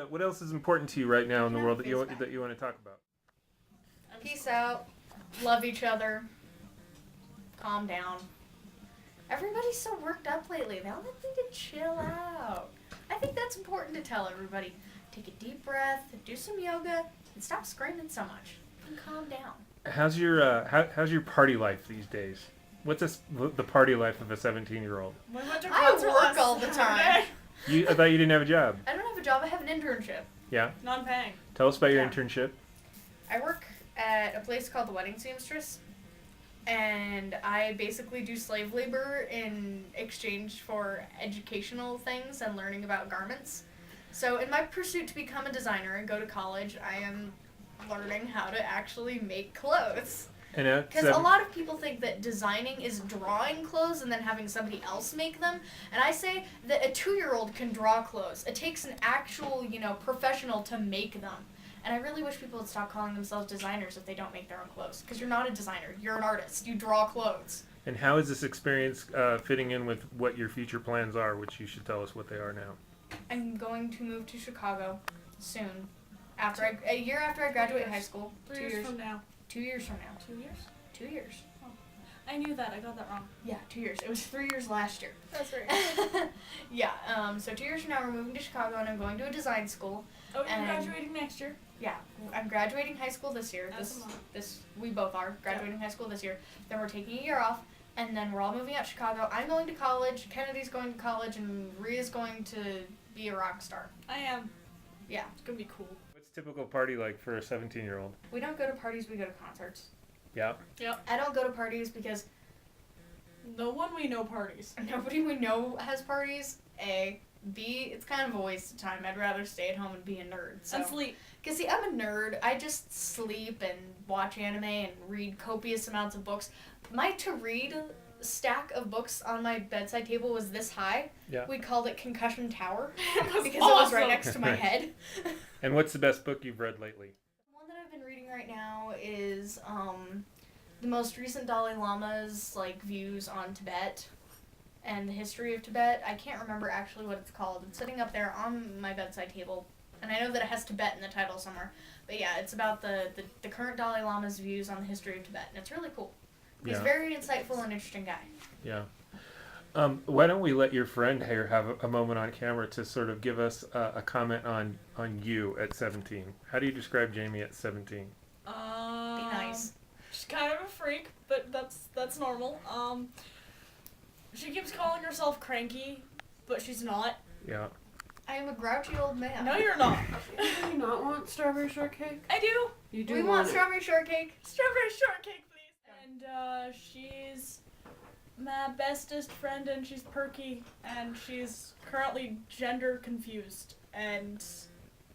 what else is important to you right now in the world that you want to talk about? Peace out. Love each other. Calm down. Everybody's so worked up lately. They all need to chill out. I think that's important to tell everybody. Take a deep breath, do some yoga, and stop screaming so much. And calm down. How's your party life these days? What's the party life of a 17-year-old? I work all the time. I thought you didn't have a job. I don't have a job. I have an internship. Yeah? Non-paying. Tell us about your internship. I work at a place called the Wedding Seamstress, and I basically do slave labor in exchange for educational things and learning about garments. So in my pursuit to become a designer and go to college, I am learning how to actually make clothes. Because a lot of people think that designing is drawing clothes and then having somebody else make them. And I say that a 2-year-old can draw clothes. It takes an actual, professional to make them. And I really wish people would stop calling themselves designers if they don't make their own clothes. Because you're not a designer. You're an artist. You draw clothes. And how is this experience fitting in with what your future plans are, which you should tell us what they are now? I'm going to move to Chicago soon. A year after I graduate high school. 2 years from now. 2 years from now. 2 years? 2 years. Oh. I knew that. I got that wrong. Yeah, 2 years. It was 3 years last year. That's right. Yeah, so 2 years from now we're moving to Chicago and I'm going to a design school. Oh, you're graduating next year? Yeah, I'm graduating high school this year. We both are graduating high school this year. Then we're taking a year off, and then we're all moving out to Chicago. I'm going to college, Kennedy's going to college, and Ria's going to be a rock star. I am. Yeah. It's going to be cool. What's a typical party like for a 17-year-old? We don't go to parties, we go to concerts. Yeah? Yep. I don't go to parties because no one we know parties. Nobody we know has parties, A. B, it's kind of a waste of time. I'd rather stay at home and be a nerd. And sleep. Because, see, I'm a nerd. I just sleep and watch anime and read copious amounts of books. My to-read stack of books on my bedside table was this high. Yeah. We called it Concussion Tower because it was right next to my head. And what's the best book you've read lately? One that I've been reading right now is the most recent Dalai Lama's views on Tibet and the history of Tibet. I can't remember actually what it's called. It's sitting up there on my bedside table, and I know that it has Tibet in the title somewhere. But yeah, it's about the current Dalai Lama's views on the history of Tibet, and it's really cool. He's a very insightful and interesting guy. Yeah. Why don't we let your friend here have a moment on camera to sort of give us a comment on you at 17. How do you describe Jaime at 17? Be nice. She's kind of a freak, but that's normal. She keeps calling herself cranky, but she's not. Yeah. I am a grouchy old man. No, you're not. Do you not want strawberry shortcake? I do. You do. We want strawberry shortcake. Strawberry shortcake, please. And she's my bestest friend, and she's perky, and she's currently gender confused, and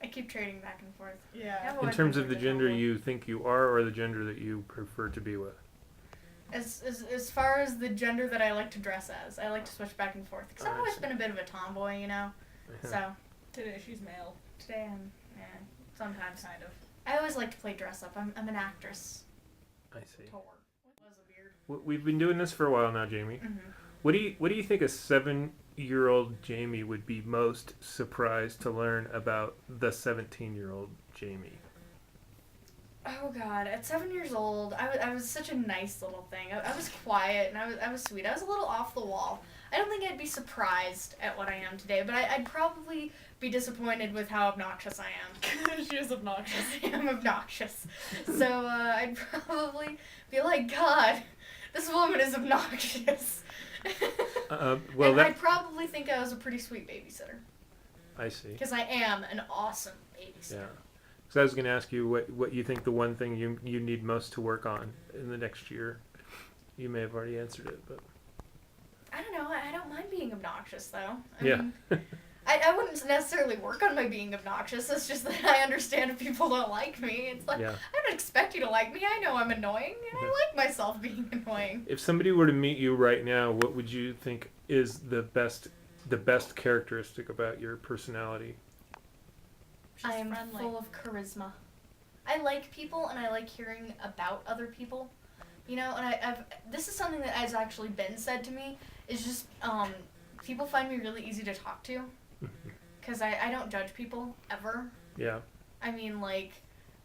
I keep trading back and forth. Yeah. In terms of the gender you think you are, or the gender that you prefer to be with? As far as the gender that I like to dress as, I like to switch back and forth. Because I've always been a bit of a tomboy, So today she's male. Today I'm, sometimes kind of. I always like to play dress up. I'm an actress. I see. Tor. Was a beard. We've been doing this for a while now, Jaime. Mm-hmm. What do you think a 7-year-old Jaime would be most surprised to learn about the 17-year-old Jaime? Oh God! At 7 years old, I was such a nice little thing. I was quiet and I was sweet. I was a little off the wall. I don't think I'd be surprised at what I am today, but I'd probably be disappointed with how obnoxious I am. She is obnoxious. I am obnoxious. So I'd probably be like, God, this woman is obnoxious. I'd probably think I was a pretty sweet babysitter. I see. Because I am an awesome babysitter. Yeah. So I was going to ask you what you think the one thing you need most to work on in the next year. You may have already answered it, but I don't know. I don't mind being obnoxious, though. I yeah. mean, I wouldn't necessarily work on my being obnoxious. It's just that I understand if people don't like me. It's like, I don't expect you to like me. I know I'm annoying, and I like myself being annoying. If somebody were to meet you right now, what would you think is the best characteristic about your personality? I am full of charisma. I like people, and I like hearing about other people. And this is something that has actually been said to me, is just, people find me really easy to talk to. because I don't judge people ever. Yeah. I mean, like,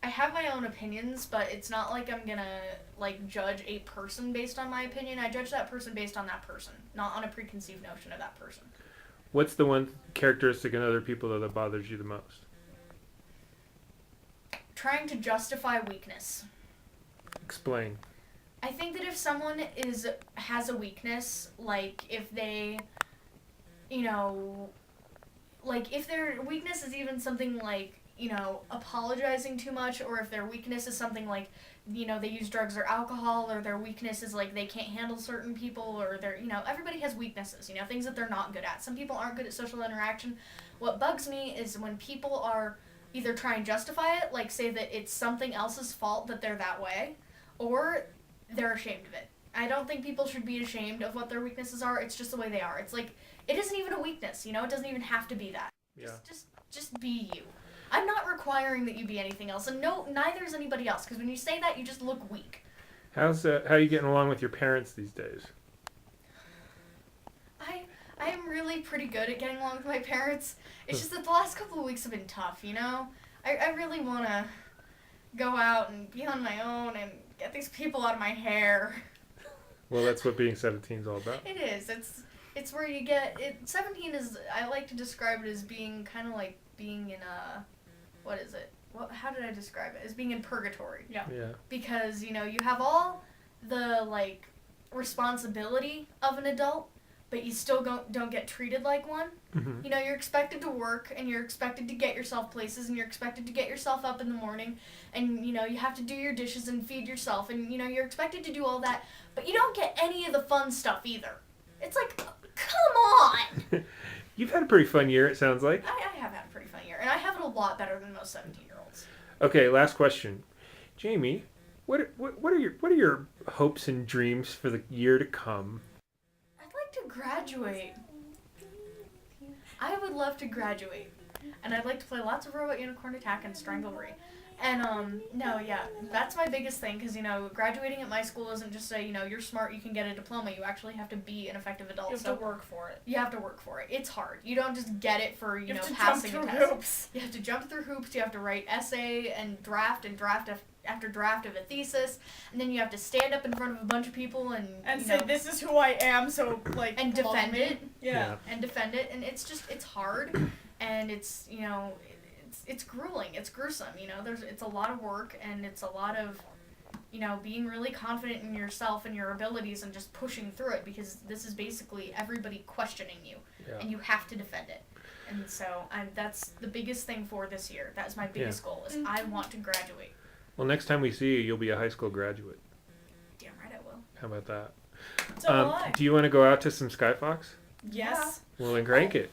I have my own opinions, but it's not like I'm gonna, like, judge a person based on my opinion. I judge that person based on that person, not on a preconceived notion of that person. What's the one characteristic in other people that bothers you the most? Trying to justify weakness. Explain. I think that if someone has a weakness, like, if they, you know, like, if their weakness is even something like, you know, apologizing too much, or if their weakness is something like, you know, they use drugs or alcohol, or their weakness is like they can't handle certain people, or they're, you know, everybody has weaknesses, you know, things that they're not good at. Some people aren't good at social interaction. What bugs me is when people are either try and justify it, like say that it's something else's fault that they're that way, or they're ashamed of it. I don't think people should be ashamed of what their weaknesses are. It's just the way they are. It's like, it isn't even a weakness, you know? It doesn't even have to be that. Yeah. Just be you. I'm not requiring that you be anything else, and no, neither is anybody else, because when you say that, you just look weak. How are you getting along with your parents these days? I am really pretty good at getting along with my parents. It's just that the last couple of weeks have been tough, you know? I really want to go out and be on my own and get these people out of my hair. Well, that's what being 17 is all about. It is. It's where you get it. 17 is. I like to describe it as being kind of like being in a. What is it? How did I describe it? As being in purgatory. Yeah. Yeah. Because you know you have all the like responsibility of an adult, but you still don't get treated like one. Mm-hmm. You know, you're expected to work, and you're expected to get yourself places, and you're expected to get yourself up in the morning, and, you know, you have to do your dishes and feed yourself, and, you know, you're expected to do all that, but you don't get any of the fun stuff either. It's like, come on! You've had a pretty fun year, it sounds like. I have had a pretty fun year, and I have it a lot better than most 17-year-olds. Okay, last question. Jamie, what are your hopes and dreams for the year to come? I'd like to graduate. I would love to graduate. And I'd like to play lots of Robot Unicorn Attack and Stranglery. And, no, yeah, that's my biggest thing, because, you know, graduating at my school isn't just a, you know, you're smart, you can get a diploma. You actually have to be an effective adult. You have to work for it. You have to work for it. It's hard. You don't just get it for, you know, have to passing jump a through test. hoops. You have to jump through hoops. You have to write essay and draft after draft of a thesis, and then you have to stand up in front of a bunch of people and you say, know, this is who I am, so, like, and love defend me. it. Yeah. And defend it, and it's hard, and it's, you know, it's grueling, it's gruesome, you know, it's a lot of work, and it's a lot of, you know, being really confident in yourself and your abilities and just pushing through it, because this is basically everybody questioning you, and you have to defend it. And so that's the biggest thing for this year. That's my biggest goal, is I want to graduate. Well, next time we see you, you'll be a high school graduate. Damn right I will. How about that? So will I. Do you want to go out to some Skyfox? Yes. Well, then crank it.